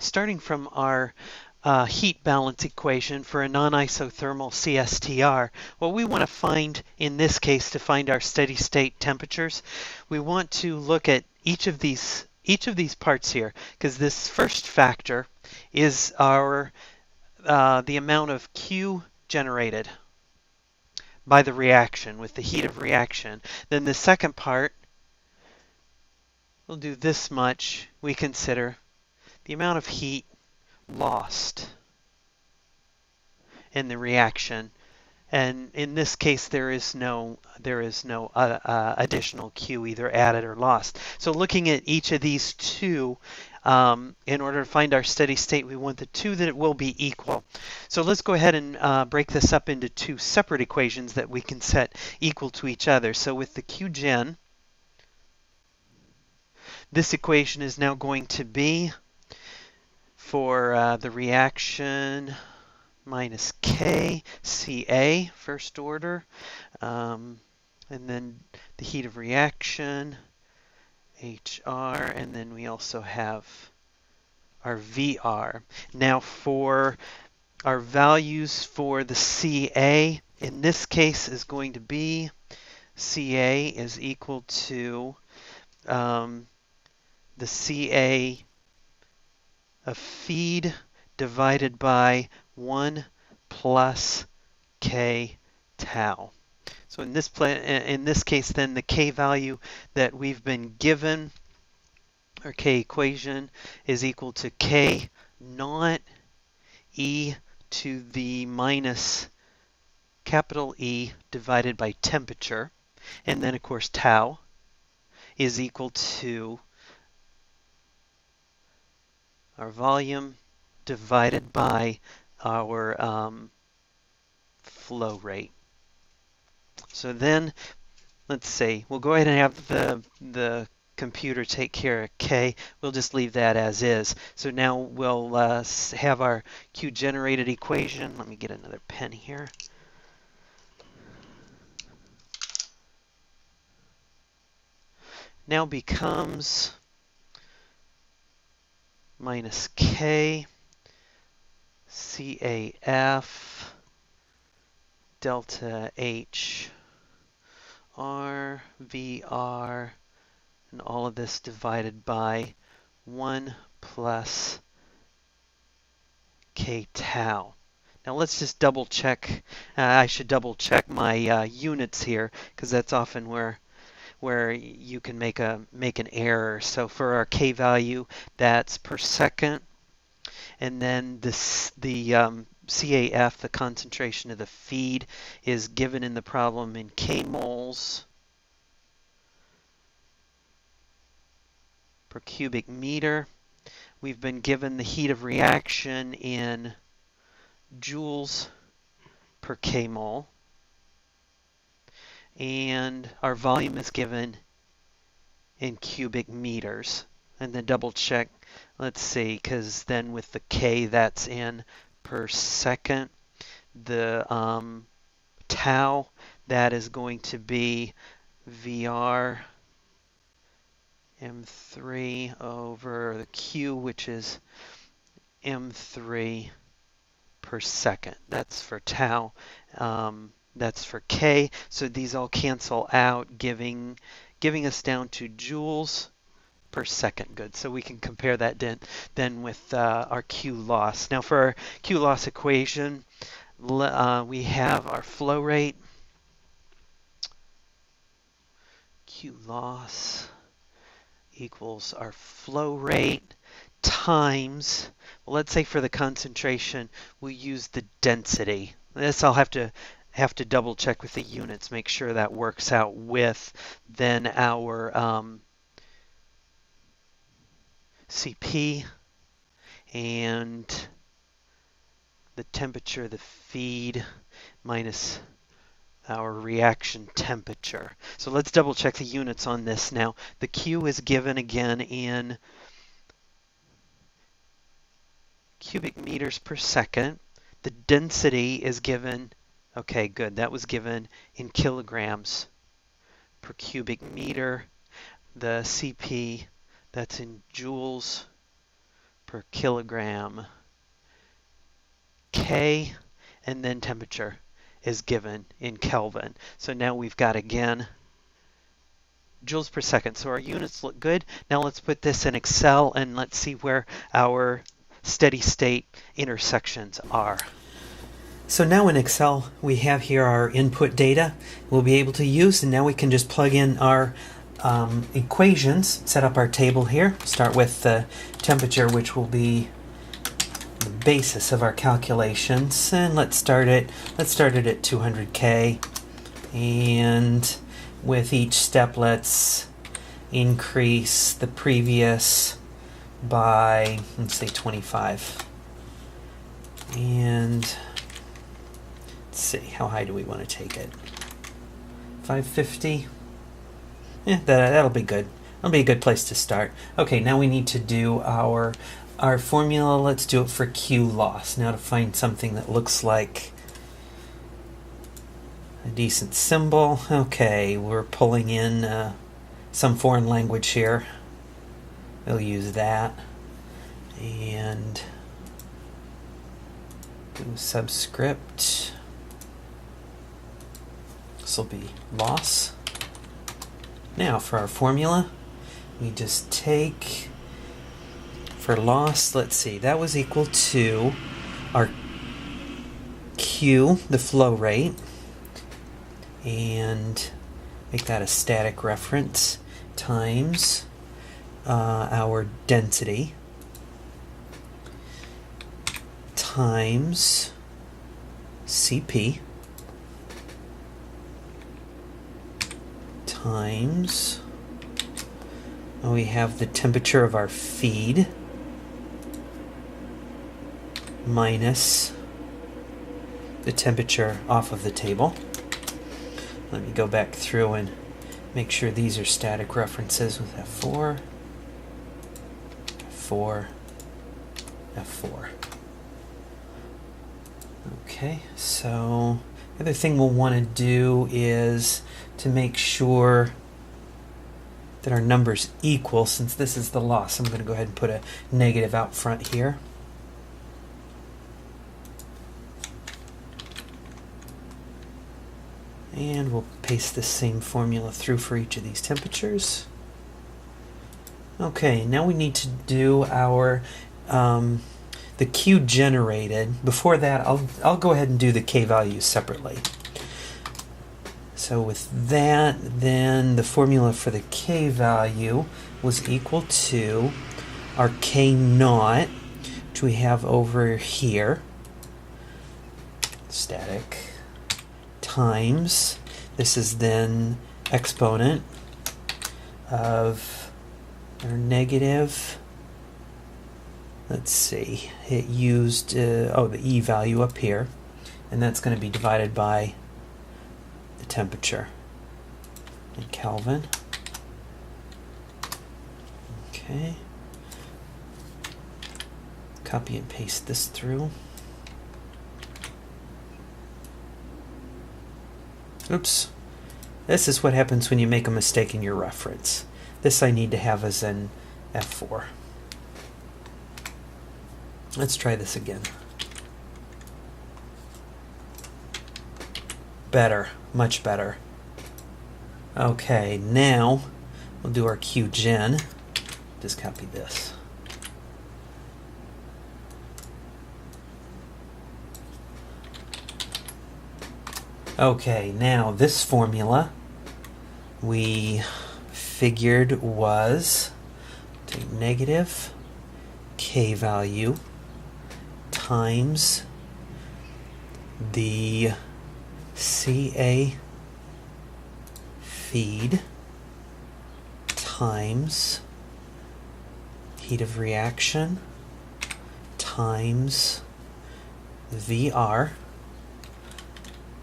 starting from our heat balance equation for a non-isothermal CSTR, what we want to find in this case to find our steady state temperatures, we want to look at each of these parts here, because this first factor is our the amount of Q generated by the reaction with the heat of reaction. Then the second part, we'll do this much. We consider the amount of heat lost in the reaction, and in this case there is no additional Q either added or lost. So looking at each of these two, in order to find our steady state, we want the two that will be equal. So let's go ahead and break this up into two separate equations that we can set equal to each other. So with the Q gen, this equation is now going to be for the reaction minus K, Ca, first order, and then the heat of reaction, HR, and then we also have our VR. Now for our values for the Ca, in this case is going to be Ca is equal to the Ca of feed divided by 1 plus K tau. So in this case then the K value that we've been given, our K equation, is equal to K naught E to the minus capital E divided by temperature. And then of course tau is equal to our volume divided by our flow rate. So then, let's see, we'll go ahead and have the computer take care of K. We'll just leave that as is. So now we'll have our Q generated equation. Let me get another pen here. Now becomes minus K CAF delta H R VR, and all of this divided by 1 plus K tau. Now let's just double check. I should double check my units here, because that's often where you can make an error. So for our K value, that's per second. And then the CAF, the concentration of the feed, is given in the problem in K moles per cubic meter. We've been given the heat of reaction in joules per K mole. And our volume is given in cubic meters. And then double check, let's see, because then with the K, that's in per second. The tau, that is going to be VR M3 over the Q, which is M3 per second. That's for tau. That's for K. So these all cancel out, giving us down to joules per second. Good. So we can compare that then with our Q loss. Now for our Q loss equation, we have our flow rate. Q loss equals our flow rate times, well, let's say for the concentration, we'll use the density. This I'll have to double check with the units, make sure that works out with then our CP and the temperature of the feed minus our reaction temperature. So let's double check the units on this now. The Q is given again in cubic meters per second. The density is given, okay, good, that was given in kilograms per cubic meter. The CP, that's in joules per per kilogram K, and then temperature is given in Kelvin. So now we've got, again, joules per second. So our units look good. Now let's put this in Excel and let's see where our steady state intersections are. So now in Excel, we have here our input data we'll be able to use, and now we can just plug in our equations, set up our table here. Start with the temperature, which will be the basis of our calculations, and let's start it at 200K, and with each step let's increase the previous by, let's say, 25. And let's see, how high do we want to take it? 550? Yeah, that'll be good. That'll be a good place to start. Okay, now we need to do our formula. Let's do it for Q loss. Now to find something that looks like a decent symbol. Okay, we're pulling in some foreign language here. We'll use that. And do subscript. This will be loss. Now for our formula, we just take, for loss, let's see, that was equal to our Q, the flow rate, and make that a static reference, times our density, times CP, times, we have the temperature of our feed, minus the temperature off of the table. Let me go back through and make sure these are static references with F4, F4, F4. Okay, so the other thing we'll want to do is to make sure that our number's equal. Since this is the loss, I'm going to go ahead and put a negative out front here. And we'll paste the same formula through for each of these temperatures. Okay, now we need to do our the Q generated. Before that, I'll go ahead and do the K values separately. So with that, then the formula for the K value was equal to our K naught, which we have over here, static, times, this is then exponent of our negative, let's see, it used, the E value up here, and that's going to be divided by the temperature in Kelvin. Okay. Copy and paste this through. Oops. This is what happens when you make a mistake in your reference. This I need to have as an F4. Let's try this again. Better, much better. Okay, now we'll do our QGen. Just copy this. Okay, now this formula we figured was take negative K value times the CA feed times heat of reaction times VR.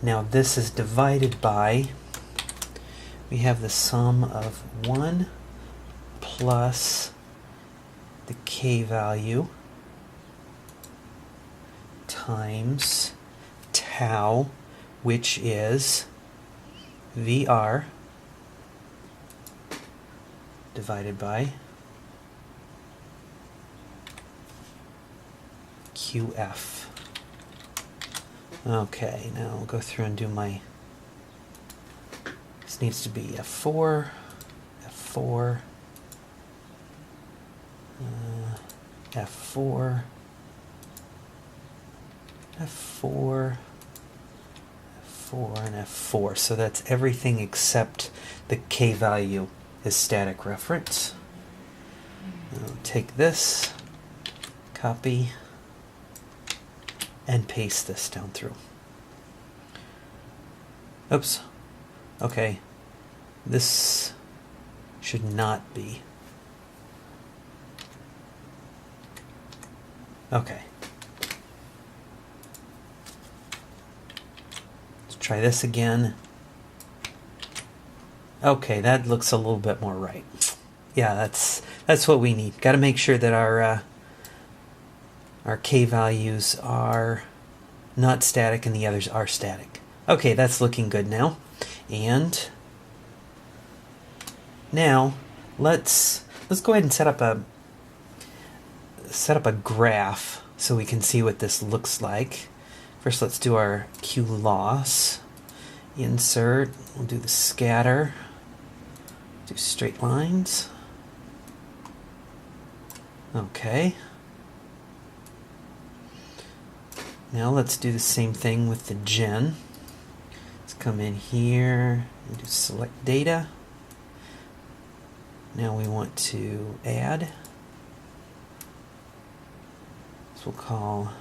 Now this is divided by, we have the sum of 1 plus the K value times tau, which is VR QF. Okay, now I'll go through and do my, this needs to be F4, F4, F4, F4, F4, and F4. So that's everything except the K value is static reference. I'll take this, copy, and paste this down through. Oops. Okay. This should not be. Okay. Let's try this again. Okay, that looks a little bit more right. Yeah, that's what we need. Got to make sure that our K values are not static and the others are static. Okay, that's looking good now. And now let's go ahead and set up a graph so we can see what this looks like. First, let's do our Q loss. Insert. We'll do the scatter. Do straight lines. Okay. Now let's do the same thing with the gen. Let's come in here and do select data. Now we want to add. So we'll call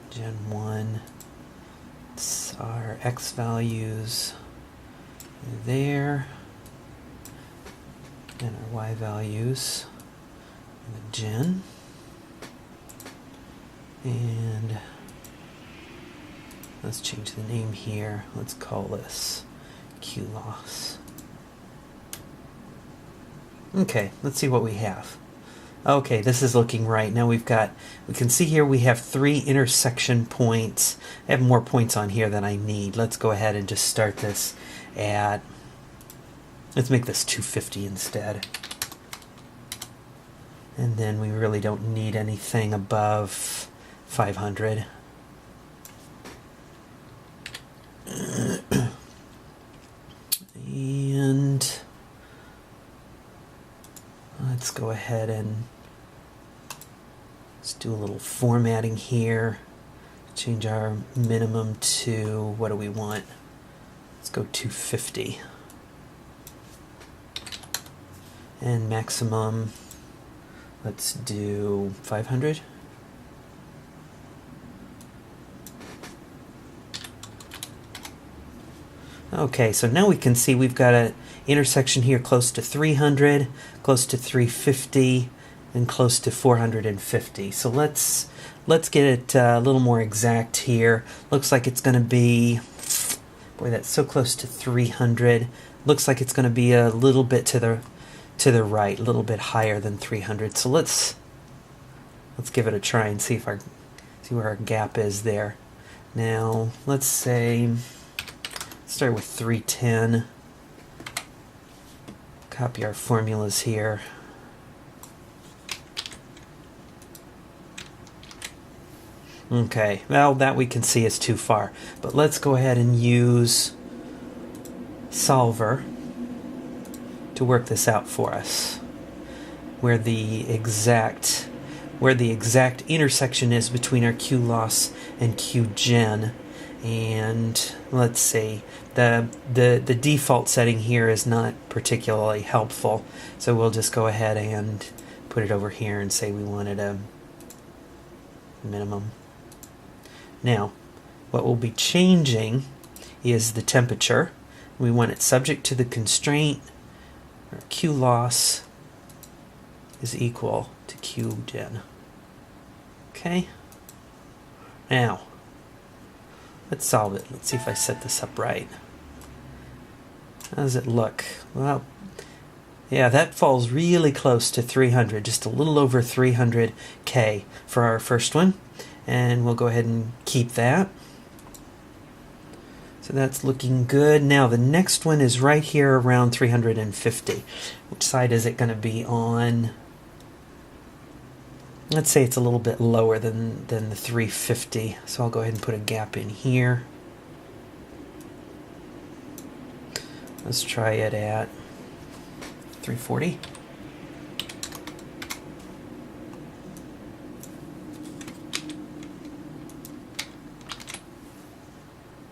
gen 1. It's our x values there. And our y values in the gen. And let's change the name here. Let's call this Q loss. Okay, let's see what we have. Okay, this is looking right. Now we can see here we have 3 intersection points. I have more points on here than I need. Let's go ahead and just start this at, let's make this 250 instead. And then we really don't need anything above 500. And let's go ahead and let's do a little formatting here. Change our minimum to, what do we want? Let's go 250. And maximum, let's do 500. Okay, so now we can see we've got an intersection here close to 300, close to 350, and close to 450. So let's get it a little more exact here. Looks like it's going to be, boy, that's so close to 300. Looks like it's going to be a little bit to the right, a little bit higher than 300. So let's give it a try and see where our gap is there. Now let's say, start with 310. Copy our formulas here. Okay, well, that we can see is too far. But let's go ahead and use Solver to work this out for us. Where the exact intersection is between our Q loss and Q gen. And let's see, the default setting here is not particularly helpful, so we'll just go ahead and put it over here and say we wanted a minimum. Now, what we'll be changing is the temperature. We want it subject to the constraint, or Q loss is equal to Q gen. Okay? Now, let's solve it. Let's see if I set this up right. How does it look? Well, yeah, that falls really close to 300, just a little over 300K for our first one. And we'll go ahead and keep that. So that's looking good. Now the next one is right here around 350. Which side is it going to be on? Let's say it's a little bit lower than the 350. So I'll go ahead and put a gap in here. Let's try it at 340.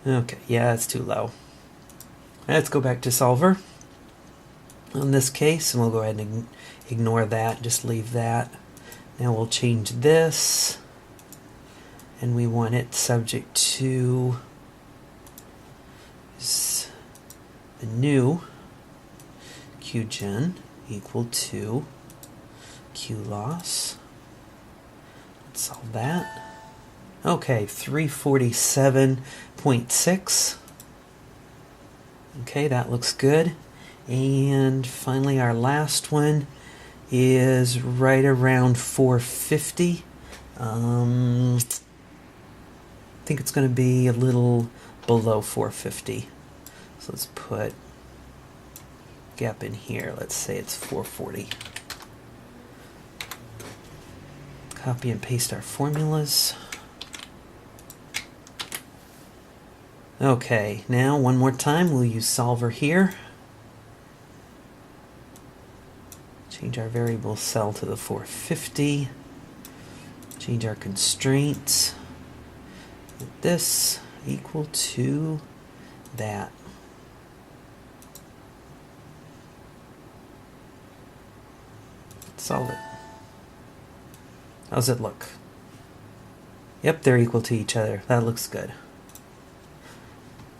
Okay, yeah, it's too low. Let's go back to solver on this case, and we'll go ahead and ignore that, just leave that. Now we'll change this, and we want it subject to the new QGen equal to Q loss. Let's solve that. Okay, 347.6. Okay, that looks good. And finally, our last one is right around 450. I think it's going to be a little below 450. So let's put gap in here. Let's say it's 440. Copy and paste our formulas. Okay, now one more time we'll use solver here. Change our variable cell to the 450. Change our constraints. With this equal to that. Solve it. How's it look? Yep, they're equal to each other. That looks good.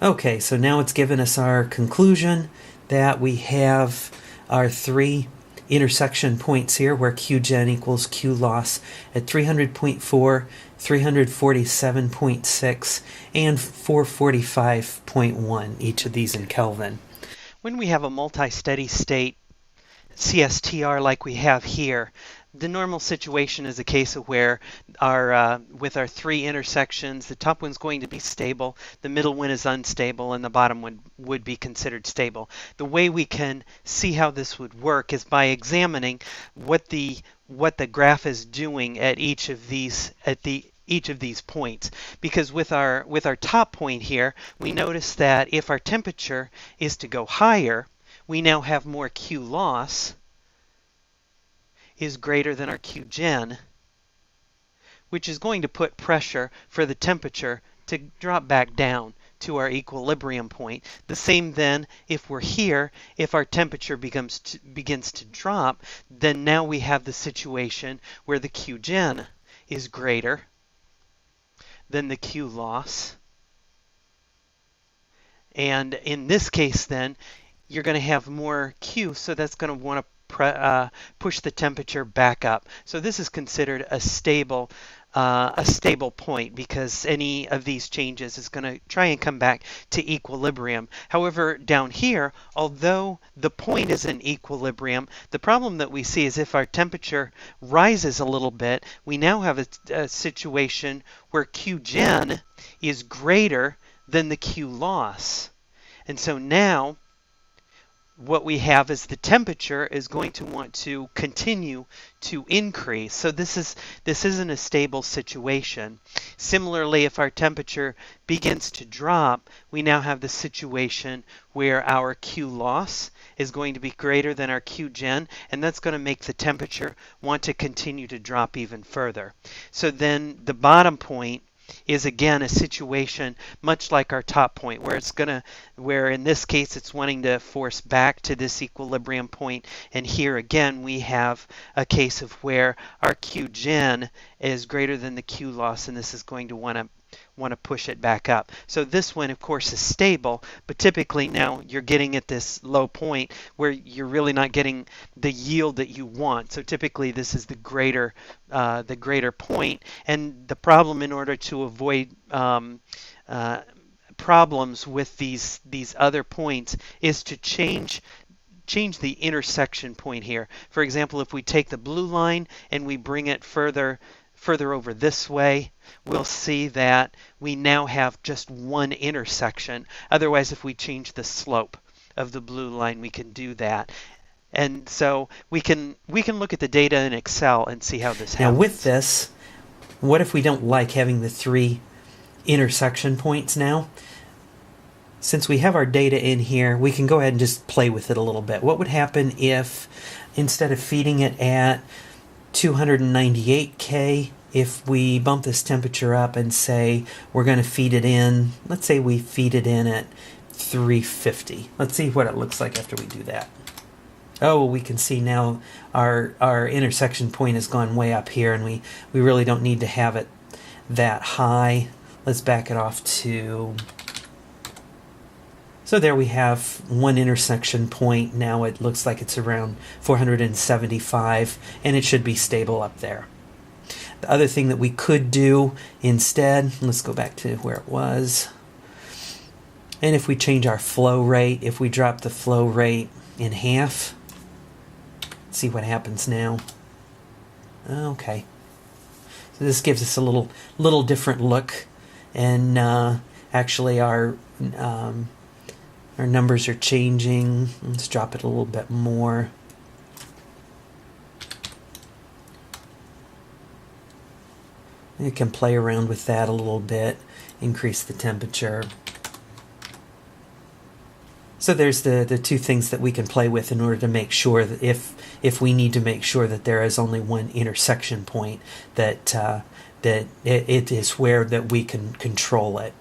Okay, so now it's given us our conclusion that we have our three intersection points here where QGen equals Q loss at 300.4, 347.6, and 445.1, each of these in Kelvin. When we have a multi-steady state CSTR like we have here, the normal situation is a case of where with our three intersections, the top one's going to be stable, the middle one is unstable, and the bottom one would be considered stable. The way we can see how this would work is by examining what the graph is doing at each of these points, because with our top point here, we notice that if our temperature is to go higher, we now have more Q loss is greater than our QGen, which is going to put pressure for the temperature to drop back down to our equilibrium point. The same then if we're here, if our temperature begins to drop, then now we have the situation where the QGen is greater than the Q loss. And in this case then, you're going to have more Q, so that's going to want to push the temperature back up. So this is considered a stable point, because any of these changes is going to try and come back to equilibrium. However, down here, although the point is in equilibrium, the problem that we see is if our temperature rises a little bit, we now have a situation where QGen is greater than the Q loss. And so now what we have is the temperature is going to want to continue to increase. So this isn't a stable situation. Similarly, if our temperature begins to drop, we now have the situation where our Q loss is going to be greater than our QGen, and that's going to make the temperature want to continue to drop even further. So then the bottom point is again a situation much like our top point, where in this case it's wanting to force back to this equilibrium point, and here again we have a case of where our QGen is greater than the Q loss, and this is going to want to push it back up. So this one of course is stable, but typically now you're getting at this low point where you're really not getting the yield that you want. So typically this is the greater point, and the problem, in order to avoid problems with these other points, is to change the intersection point here. For example, if we take the blue line and we bring it further over this way, we'll see that we now have just one intersection. Otherwise, if we change the slope of the blue line, we can do that. And so we can look at the data in Excel and see how this Now with happens. this, what if we don't like having the 3 intersection points now? Since we have our data in here, we can go ahead and just play with it a little bit. What would happen if, instead of feeding it at 298K, if we bump this temperature up and say we're going to feed it in, let's say we feed it in at 350. Let's see what it looks like after we do that. Oh, we can see now our intersection point has gone way up here, and we really don't need to have it that high. Let's back it off to... So there we have one intersection point. Now it looks like it's around 475, and it should be stable up there. The other thing that we could do instead, let's go back to where it was. And if we change our flow rate, if we drop the flow rate in half, see what happens now. Okay. So this gives us a little different look, and actually our numbers are changing. Let's drop it a little bit more. You can play around with that a little bit, increase the temperature. So there's the two things that we can play with in order to make sure that if we need to make sure that there is only one intersection point, that it is where that we can control it.